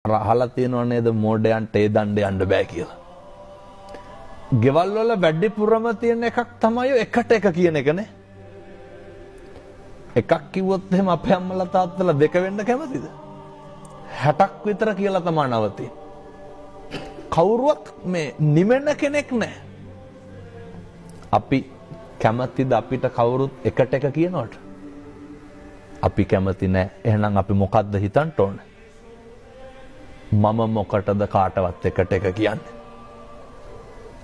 අහලා තියෙනව නේද මෝඩයන්ට ඒ දණ්ඩේ යන්න බෑ කියලා. ගෙවල් වල වැඩිපුරම තියෙන එකක් තමයි එකට එක කියන එකනේ. එකක් කිව්වොත් එහෙම අපේ අම්මලා තාත්තලා දෙක වෙන්න කැමතිද? 60ක් විතර කියලා තමයි නවතින්නේ. කවුරුවත් මේ නිමෙන කෙනෙක් නැහැ. අපි කැමතිද අපිට කවුරුත් එකට එක කියනවට? අපි කැමති නැහැ. එහෙනම් අපි මොකද්ද හිතන්න ඕනේ? මම මොකටද කාටවත් එකට එක කියන්නේ?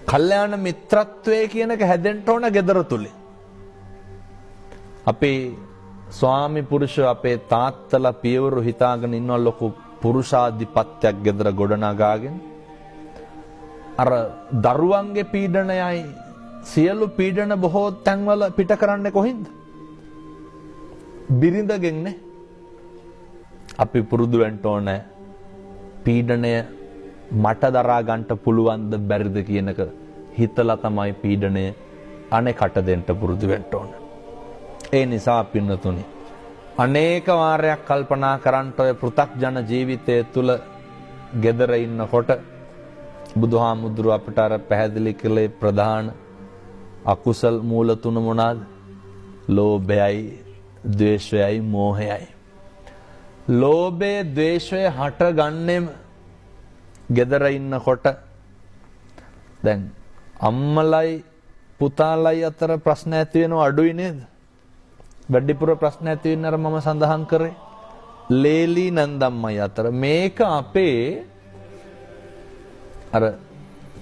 කල්යාණ මිත්‍රත්වයේ කියන එක හැදෙන්න ඕන gedara තුලේ. අපේ ස්වාමි පුරුෂය අපේ තාත්තලා පියවරු හිතාගෙන ඉන්න ලොකු පුරුෂාධිපත්‍යයක් gedara ගොඩනගාගෙන අර දරුවන්ගේ පීඩනයයි සියලු පීඩන බොහෝ තැන්වල පිට කරන්නේ කොහින්ද? බිරිඳගෙන් නේ. අපි පුරුදු වෙන්න ඕනේ පීඩනය මට දරා ගන්නට පුළුවන්ද බැරිද කියන එක හිතලා තමයි පීඩනය අනෙකට දෙන්න පුරුදු වෙන්න ඕනේ. ඒ නිසා පින්නතුනි අනේක වාරයක් කල්පනා කරන්ට ඔය පෘථග්ජන ජීවිතය තුල gedara ඉන්නකොට බුදුහාමුදුරුව අපට අර පැහැදිලි කළේ ප්‍රධාන අකුසල් මූල තුන මොනවාද? ලෝභයයි, ද්වේෂයයි, මෝහයයි. ලෝභය, ද්වේෂය හටගන්නේම gedara ඉන්නකොට. දැන් අම්මලයි පුතාලයි අතර ප්‍රශ්න ඇති වෙනව අඩුයි නේද? වැඩිපුර ප්‍රශ්න ඇති වෙන අර මම සඳහන් කරේ ලේලි නන්දම්මයි අතර. මේක අපේ අර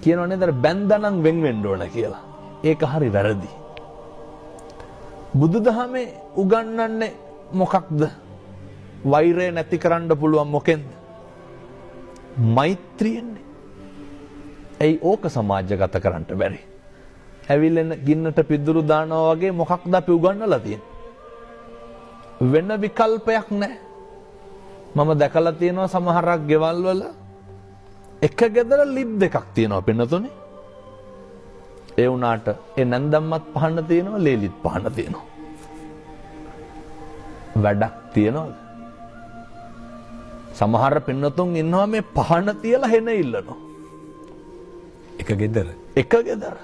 කියනවා නේද බැන්දනම් වෙන් වෙන්න ඕන කියලා. ඒක හරි වැරදි. බුදුදහමේ උගන්වන්නේ මොකක්ද? වෛරය නැති කරන්න පුළුවන් මොකෙන්ද? මෛත්‍රියෙන්නේ. ඇයි ඕක සමාජගත කරන්න බැරි? ඇවිල්ලෙන ගින්නට පිදුරු දානවා වගේ මොකක්ද අපි උගන්වලා තියෙන්නේ? වෙන විකල්පයක් නැහැ. මම දැකලා තියෙනවා සමහරක් ගෙවල් වල එක ගෙදර ලිප් දෙකක් තියෙනවා පින්නතුනේ. ඒ වුණාට ඒ නැන්දම්මත් පහන්න තියෙනවා, ලේලිත් පහන්න තියෙනවා. වැඩක් තියනවද? සමහර පින්නතුන් ඉන්නවා මේ පහන තියලා හෙන ඉල්ලනවා. එක ගෙදර. එක ගෙදර.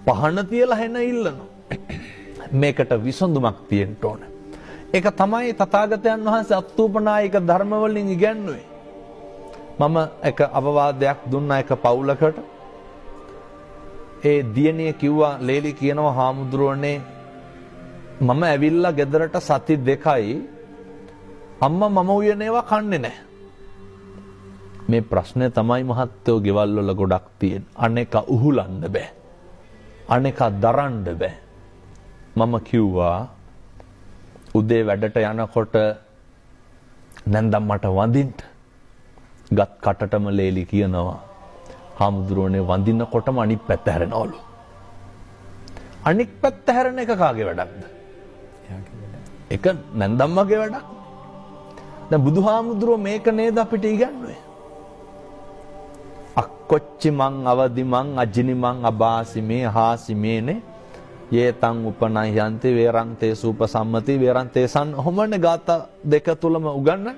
පහන තියලා හෙන ඉල්ලනවා. මේකට විසඳුමක් තියෙන්න ඕන. ඒක තමයි තථාගතයන් වහන්සේ අත්ූපනායක ධර්ම වලින් ඉගැන්වුවේ. මම එක අවවාදයක් දුන්නා එක පවුලකට. ඒ දියණිය කිව්වා ලේලි කියනවා හාමුදුරුවනේ මම ඇවිල්ලා ගෙදරට සති 2යි අම්මා මම උයනේවා කන්නේ නැහැ. මේ ප්‍රශ්නේ තමයි මහත්තයෝ ගෙවල් වල ගොඩක් තියෙන. අනේක උහුලන්න බෑ. අනේක දරන්න බෑ. මම කිව්වා උදේ වැඩට යනකොට නැන්දම් මට වඳින්න. ගත් කටටම ලේලි කියනවා හාමුදුරුවනේ වඳිනකොටම අනිත් පැත්ත හැරෙනවලු. අනිත් පැත්ත හැරෙන එක කාගේ වැඩක්ද? ඒක නැන්දම්මගේ වැඩක්. දැන් බුදුහාමුදුරුව මේක නේද අපිට ඉගන්වුවේ? අක්කොච්චි මං අවදි මං අජිනි මං අබාසි මේ හාසි මේනේ යේතං උපනයන්ති වේරන්තේ සූපසම්මති වේරන්තේ සන් ඔහොමනේ ગાතා දෙක තුලම උගන්වන්නේ.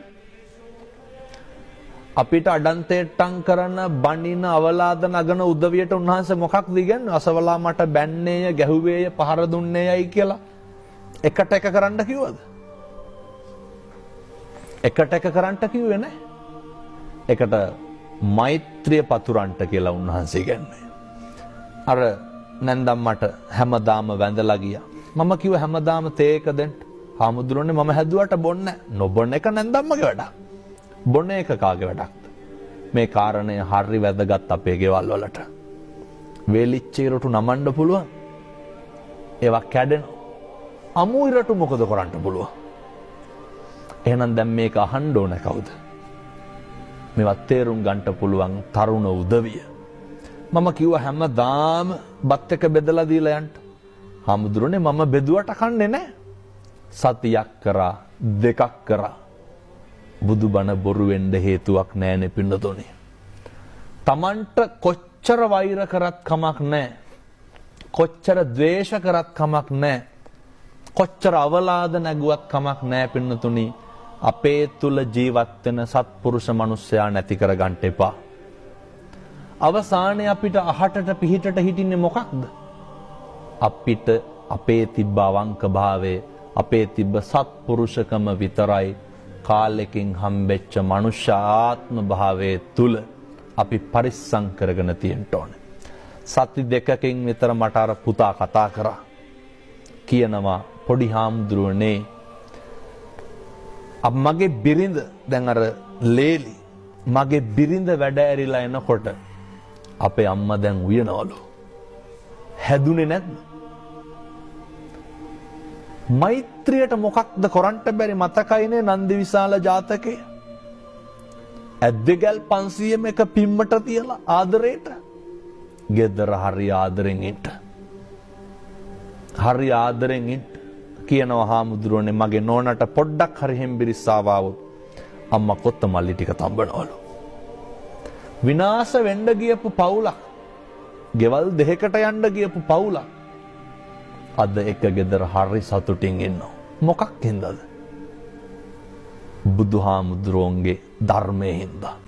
අපිට අඩන්තේට්ටම් කරන බණින අවලාද නගන උදවියට උන්වහන්සේ මොකක්ද ඉගන්නේ? අසවලා මට බැන්නේය, ගැහුවේය, පහර දුන්නේයයි කියලා එකට එක කරන්න කිව්වද? එකට එක කරන්න කිව්වේ නැහැ. එකට මෛත්‍රිය පතුරන්ට කියලා උන්වහන්සේ ඉගන්නේ. අර නැන්දම් මට හැමදාම වැඳලා ගියා. මම කිව්වා හැමදාම තේ එක දෙන්න. හාමුදුරනේ මම හැදුවට බොන්නේ නැහැ. නොබොන එක නැන්දම්මගේ වැඩක්. බොන එක කාගේ වැඩක්ද? මේ කාරණය හරි වැදගත් අපේ ගෙවල් වලට. වේලිච්ච ඉරටු නමන්න පුළුවන්. ඒවා කැඩෙනවා. අමු ඉරටු මොකද කරන්න පුළුවන්? එහෙනම් දැන් මේක අහන්න ඕන කවුද? මේවත් තේරුම් ගන්නට පුළුවන් තරුණ උදවිය. මම කිව්වා හැමදාම බත් එක බෙදලා දීලා යන්න. හාමුදුරනේ මම බෙදුවට කන්නේ නැහැ. සතියක් කරා, දෙකක් කරා. බුදුබණ බොරු වෙන්න හේතුවක් නැහැනේ පින්නතෝනේ. Tamanට කොච්චර වෛර කරත් කමක් නැහැ. කොච්චර ද්වේෂ කරත් කමක් නැහැ. කොච්චර අවලාද නැගුවත් කමක් නැහැ පින්නතුනි. අපේ තුල ජීවත් වෙන සත්පුරුෂ මනුස්සයා නැති කර ගන්න එපා. අවසානයේ අපිට අහටට පිහිටට හිටින්නේ මොකක්ද? අපිට අපේ තිබ්බ අවංක භාවය, අපේ තිබ්බ සත්පුරුෂකම විතරයි කාලෙකින් හම්බෙච්ච මනුෂ්‍ය ආත්ම භාවයේ තුල අපි පරිස්සම් කරගෙන තියෙන්න ඕනේ. සති දෙකකින් විතර මට අර පුතා කතා කරා. කියනවා පොඩි හාමුදුරුවනේ මගේ බිරිඳ දැන් අර ලේලි මගේ බිරිඳ වැඩ ඇරිලා එනකොට අපේ අම්මා දැන් උයනවලු. හැදුනේ නැද්ද? මෛත්‍රියට මොකක්ද කරන්න බැරි මතකයිනේ නන්දිවිශාල ජාතකේ. ඇද්දගල් 500ම එක පිම්මට තියලා ආදරේට. ගෙදර හරි ආදරෙන් ඉන්න. හරි ආදරෙන් ඉන්න. කියනවා හාමුදුරුවනේ මගේ නෝනට පොඩ්ඩක් හරි හෙම්බිරිස්සාව ආවොත් අම්මා කොත්තමල්ලි ටික තඹනවලු. විනාශ වෙන්න ගියපු පවුලක්, ගෙවල් දෙකකට යන්න ගියපු පවුලක් අද එක ගෙදර හරි සතුටින් ඉන්නවා. මොකක් හින්දාද? බුදුහාමුදුරුවන්ගේ ධර්මයේ හින්දා.